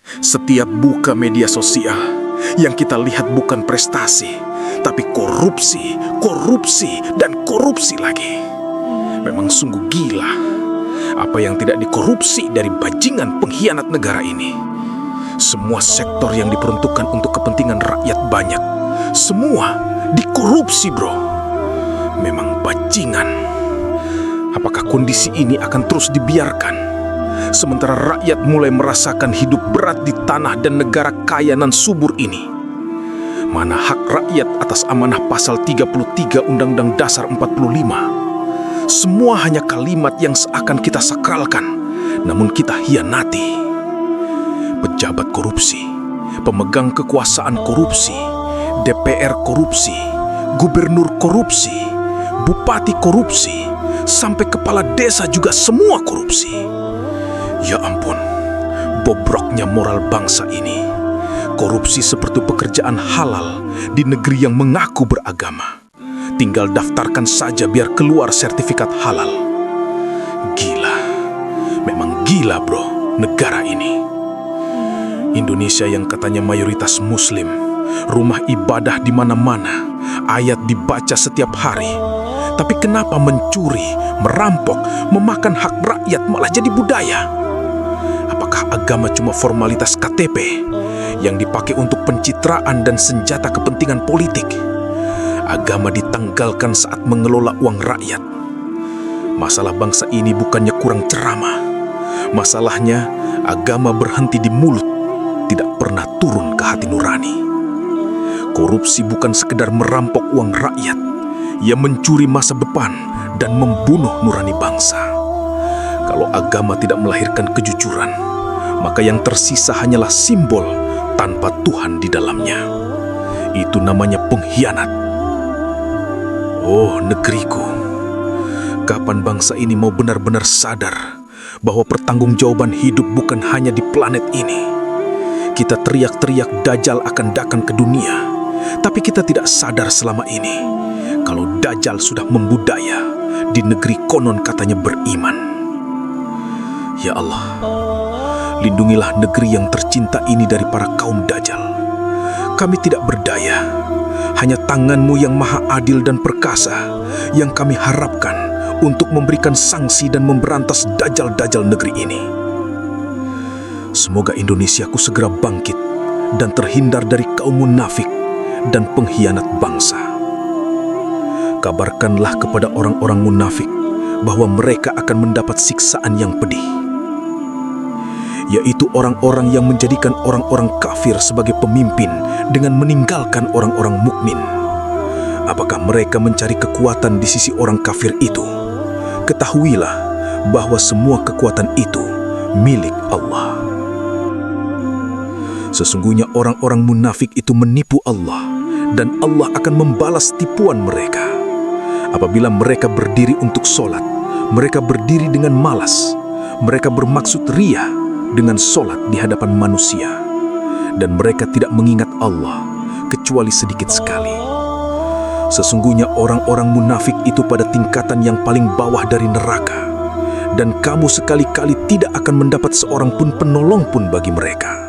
Setiap buka media sosial, yang kita lihat bukan prestasi, tapi korupsi, korupsi, dan korupsi lagi. Memang sungguh gila. Apa yang tidak dikorupsi dari bajingan pengkhianat negara ini. Semua sektor yang diperuntukkan untuk kepentingan rakyat banyak, semua dikorupsi, bro. Memang bajingan. Apakah kondisi ini akan terus dibiarkan? Sementara rakyat mulai merasakan hidup berat di tanah dan negara kaya nan subur ini. Mana hak rakyat atas amanah pasal 33 Undang-Undang Dasar 45? Semua hanya kalimat yang seakan kita sakralkan, namun kita hianati. Pejabat korupsi, pemegang kekuasaan korupsi, DPR korupsi, gubernur korupsi, bupati korupsi, sampai kepala desa juga semua korupsi. Ya ampun, bobroknya moral bangsa ini. Korupsi seperti pekerjaan halal di negeri yang mengaku beragama. Tinggal daftarkan saja biar keluar sertifikat halal. Gila, memang gila bro, negara ini. Indonesia yang katanya mayoritas muslim, rumah ibadah di mana-mana, ayat dibaca setiap hari. Tapi kenapa mencuri, merampok, memakan hak rakyat malah jadi budaya? Apakah agama cuma formalitas KTP yang dipakai untuk pencitraan dan senjata kepentingan politik? Agama ditanggalkan saat mengelola uang rakyat. Masalah bangsa ini bukannya kurang ceramah. Masalahnya agama berhenti di mulut, tidak pernah turun ke hati nurani. Korupsi bukan sekedar merampok uang rakyat, ia mencuri masa depan dan membunuh nurani bangsa. Kalau agama tidak melahirkan kejujuran, maka yang tersisa hanyalah simbol tanpa Tuhan di dalamnya. Itu namanya pengkhianat. Oh negeriku, kapan bangsa ini mau benar-benar sadar bahwa pertanggungjawaban hidup bukan hanya di planet ini? Kita teriak-teriak Dajjal akan datang ke dunia, tapi kita tidak sadar selama ini kalau Dajjal sudah membudaya di negeri konon katanya beriman. Ya Allah, lindungilah negeri yang tercinta ini dari para kaum Dajjal. Kami tidak berdaya, hanya tangan-Mu yang maha adil dan perkasa yang kami harapkan untuk memberikan sanksi dan memberantas Dajjal-Dajjal negeri ini. Semoga Indonesiaku segera bangkit dan terhindar dari kaum munafik dan pengkhianat bangsa. Kabarkanlah kepada orang-orang munafik bahwa mereka akan mendapat siksaan yang pedih, yaitu orang-orang yang menjadikan orang-orang kafir sebagai pemimpin dengan meninggalkan orang-orang mukmin. Apakah mereka mencari kekuatan di sisi orang kafir itu? Ketahuilah bahwa semua kekuatan itu milik Allah. Sesungguhnya orang-orang munafik itu menipu Allah, dan Allah akan membalas tipuan mereka. Apabila mereka berdiri untuk sholat, mereka berdiri dengan malas. Mereka bermaksud riya dengan sholat di hadapan manusia, dan mereka tidak mengingat Allah kecuali sedikit sekali. Sesungguhnya orang-orang munafik itu pada tingkatan yang paling bawah dari neraka, dan kamu sekali-kali tidak akan mendapat seorang pun penolong pun bagi mereka.